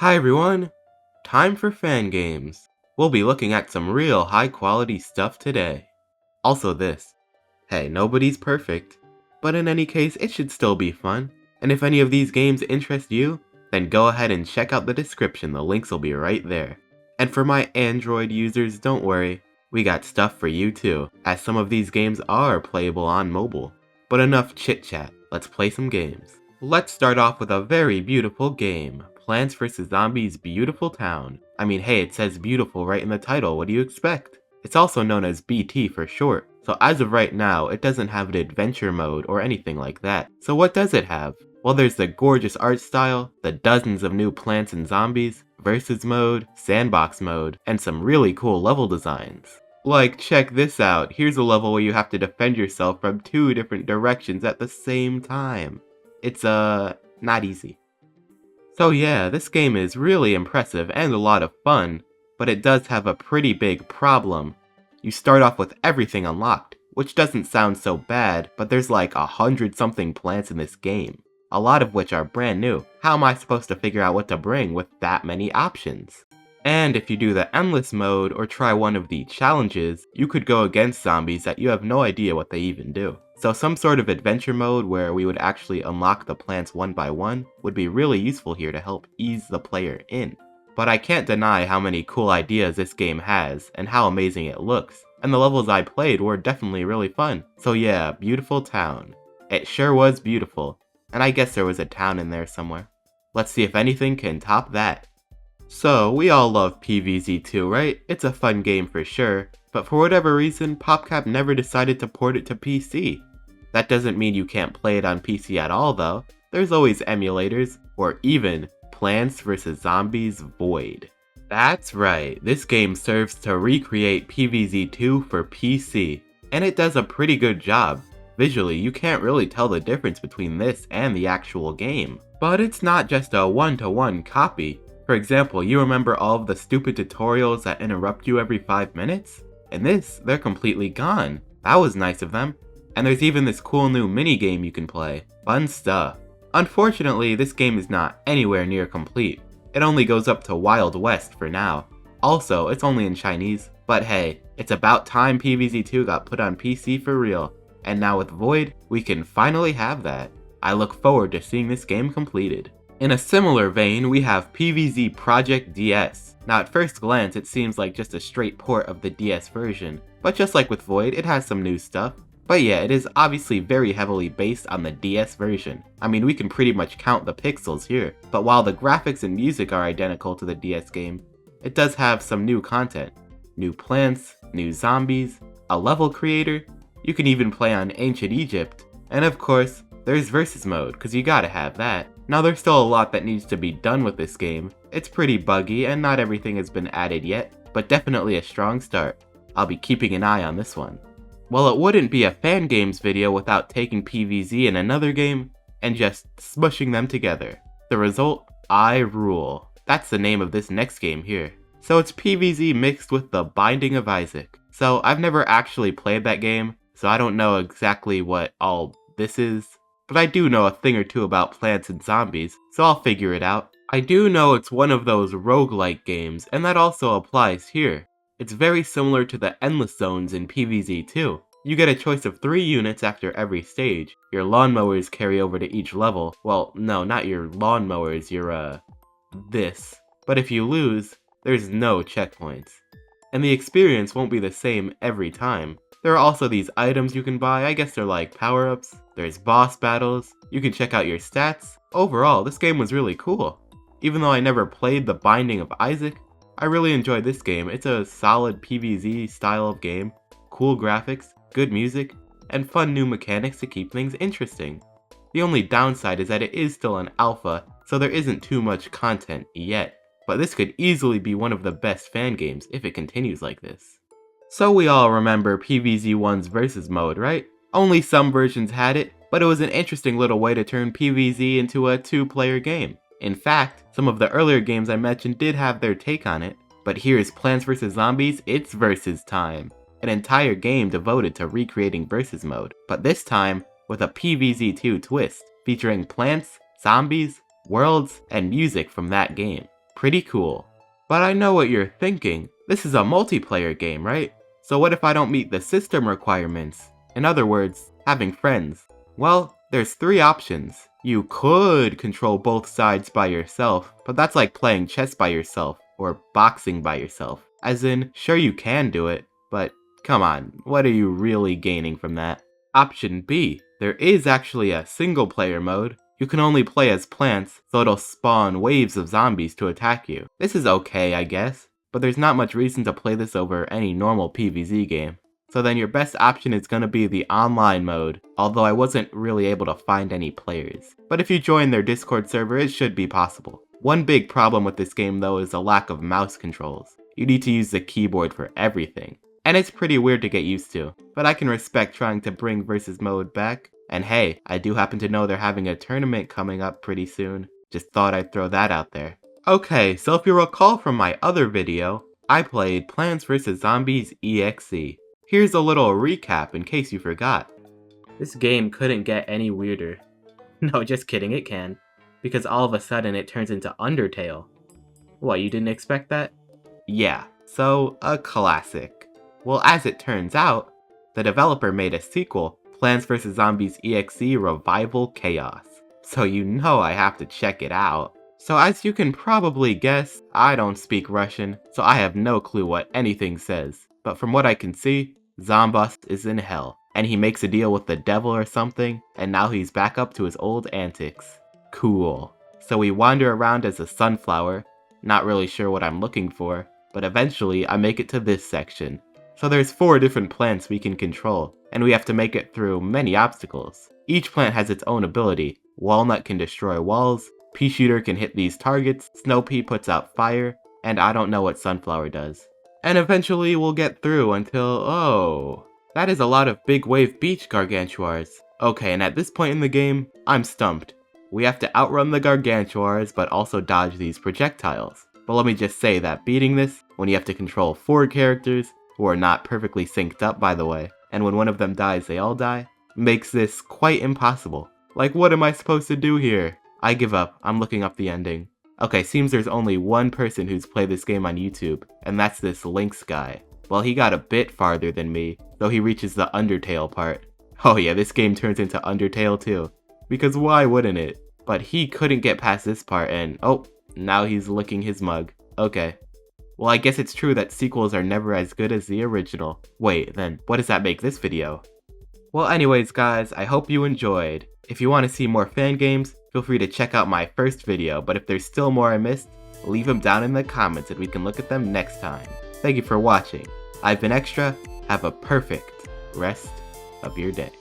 Hi everyone! Time for fan games. We'll be looking at some real high quality stuff today. Also this. Hey, nobody's perfect, but in any case it should still be fun. And if any of these games interest you, then go ahead and check out the description, the links will be right there. And for my Android users, don't worry, we got stuff for you too, as some of these games are playable on mobile. But enough chit chat, let's play some games. Let's start off with a very beautiful game. Plants vs. Zombies Beautiful Town. I mean, hey, it says beautiful right in the title, what do you expect? It's also known as BT for short, so as of right now, it doesn't have an adventure mode or anything like that. So what does it have? Well, there's the gorgeous art style, the dozens of new plants and zombies, versus mode, sandbox mode, and some really cool level designs. Like, check this out, here's a level where you have to defend yourself from two different directions at the same time. It's, not easy. So yeah, this game is really impressive and a lot of fun, but it does have a pretty big problem. You start off with everything unlocked, which doesn't sound so bad, but there's like 100-something plants in this game, a lot of which are brand new. How am I supposed to figure out what to bring with that many options? And if you do the endless mode or try one of the challenges, you could go against zombies that you have no idea what they even do. So some sort of adventure mode where we would actually unlock the plants one by one would be really useful here to help ease the player in. But I can't deny how many cool ideas this game has and how amazing it looks, and the levels I played were definitely really fun. So yeah, Beautiful Town. It sure was beautiful, and I guess there was a town in there somewhere. Let's see if anything can top that. So, we all love PvZ2, right? It's a fun game for sure, but for whatever reason, PopCap never decided to port it to PC. That doesn't mean you can't play it on PC at all though. There's always emulators, or even Plants vs. Zombies Void. That's right, this game serves to recreate PvZ2 for PC, and it does a pretty good job. Visually, you can't really tell the difference between this and the actual game. But it's not just a one-to-one copy. For example, you remember all of the stupid tutorials that interrupt you every 5 minutes? In this, they're completely gone. That was nice of them. And there's even this cool new mini-game you can play. Fun stuff. Unfortunately, this game is not anywhere near complete. It only goes up to Wild West for now. Also, it's only in Chinese. But hey, it's about time PvZ2 got put on PC for real. And now with Void, we can finally have that. I look forward to seeing this game completed. In a similar vein, we have PvZ Project DS. Now at first glance, it seems like just a straight port of the DS version, but just like with Void, it has some new stuff. But yeah, it is obviously very heavily based on the DS version. I mean, we can pretty much count the pixels here, but while the graphics and music are identical to the DS game, it does have some new content. New plants, new zombies, a level creator, you can even play on Ancient Egypt, and of course, there's versus mode, cause you gotta have that. Now there's still a lot that needs to be done with this game. It's pretty buggy and not everything has been added yet, but definitely a strong start. I'll be keeping an eye on this one. Well, it wouldn't be a fan games video without taking PvZ in another game and just smushing them together. The result? I.RULE. That's the name of this next game here. So it's PvZ mixed with the Binding of Isaac. So I've never actually played that game, so I don't know exactly what all this is. But I do know a thing or two about plants and zombies, so I'll figure it out. I do know it's one of those roguelike games, and that also applies here. It's very similar to the endless zones in PvZ2. You get a choice of 3 units after every stage. Your lawnmowers carry over to each level. Well, no, not your lawnmowers, your, this. But if you lose, there's no checkpoints. And the experience won't be the same every time. There are also these items you can buy, I guess they're like power-ups. There's boss battles, you can check out your stats. Overall, this game was really cool. Even though I never played the Binding of Isaac, I really enjoyed this game. It's a solid PvZ style of game, cool graphics, good music, and fun new mechanics to keep things interesting. The only downside is that it is still an alpha, so there isn't too much content yet. But this could easily be one of the best fan games if it continues like this. So we all remember PvZ1's versus mode, right? Only some versions had it, but it was an interesting little way to turn PvZ into a 2-player game. In fact, some of the earlier games I mentioned did have their take on it, but here's Plants vs. Zombies, it's versus time. An entire game devoted to recreating versus mode, but this time with a PvZ2 twist, featuring plants, zombies, worlds, and music from that game. Pretty cool. But I know what you're thinking. This is a multiplayer game, right? So what if I don't meet the system requirements? In other words, having friends. Well, there's 3 options. You could control both sides by yourself, but that's like playing chess by yourself, or boxing by yourself. As in, sure you can do it, but come on, what are you really gaining from that? Option B, there is actually a single player mode. You can only play as plants, so it'll spawn waves of zombies to attack you. This is okay, I guess, but there's not much reason to play this over any normal PvZ game. So then your best option is gonna be the online mode, although I wasn't really able to find any players. But if you join their Discord server, it should be possible. One big problem with this game though is the lack of mouse controls. You need to use the keyboard for everything. And it's pretty weird to get used to, but I can respect trying to bring versus mode back. And hey, I do happen to know they're having a tournament coming up pretty soon. Just thought I'd throw that out there. Okay, so if you recall from my other video, I played Plants vs. Zombies EXE. Here's a little recap in case you forgot. This game couldn't get any weirder. No, just kidding, it can. Because all of a sudden it turns into Undertale. What, you didn't expect that? Yeah, so a classic. Well, as it turns out, the developer made a sequel, Plants vs. Zombies Exe Revival Chaos. So you know I have to check it out. So as you can probably guess, I don't speak Russian, so I have no clue what anything says. But from what I can see, Zombus is in hell, and he makes a deal with the devil or something, and now he's back up to his old antics. Cool. So we wander around as a sunflower, not really sure what I'm looking for, but eventually I make it to this section. So there's 4 different plants we can control, and we have to make it through many obstacles. Each plant has its own ability. Walnut can destroy walls, Pea Shooter can hit these targets, Snow Pea puts out fire, and I don't know what Sunflower does. And eventually we'll get through until, oh, that is a lot of big wave beach gargantuars. Okay, and at this point in the game, I'm stumped. We have to outrun the gargantuars, but also dodge these projectiles. But let me just say that beating this, when you have to control 4 characters, who are not perfectly synced up by the way, and when one of them dies they all die, makes this quite impossible. Like, what am I supposed to do here? I give up, I'm looking up the ending. Okay, seems there's only one person who's played this game on YouTube, and that's this Lynx guy. Well, he got a bit farther than me, though he reaches the Undertale part. Oh yeah, this game turns into Undertale too. Because why wouldn't it? But he couldn't get past this part and, oh, now he's licking his mug. Okay. Well, I guess it's true that sequels are never as good as the original. Wait, then what does that make this video? Well, anyways guys, I hope you enjoyed. If you want to see more fan games, feel free to check out my first video, but if there's still more I missed, leave them down in the comments and we can look at them next time. Thank you for watching. I've been Extra. Have a perfect rest of your day.